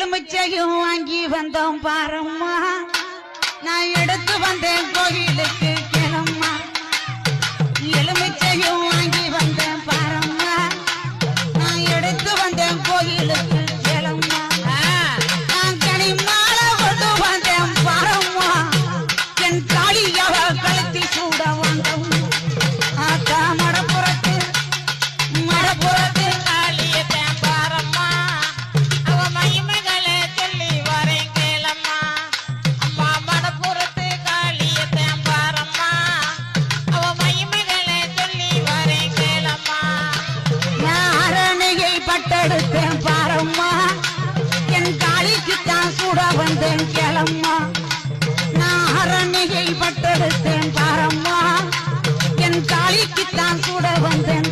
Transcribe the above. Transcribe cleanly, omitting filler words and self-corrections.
எலுமிச்சையும் வாங்கி வந்தோம் பாரம்மா, நான் எடுத்து வந்தேன் கோயிலுக்கு கிளம்மா. எலுமிச்சையும் வாங்கி வந்தேன் பாரம்மா, நான் எடுத்து வந்தேன் கோயிலுக்கு கிளம்மா. நான் கனிமாலை கொண்டு வந்தேன் பாரம்மா, என் காளியவ கழுத்தி சூட வந்தோம். ஆத்தா மடப்புறத்து மடப்புறத்து பட்டெடுத்தேன் பாரம்மா, என் காளிக்குத்தான் சூட வந்தேன் கிளம்மா. நான் அரணிகை பட்டெடுத்தேன் பாரம்மா, என் காளிக்குத்தான் சூட வந்தேன்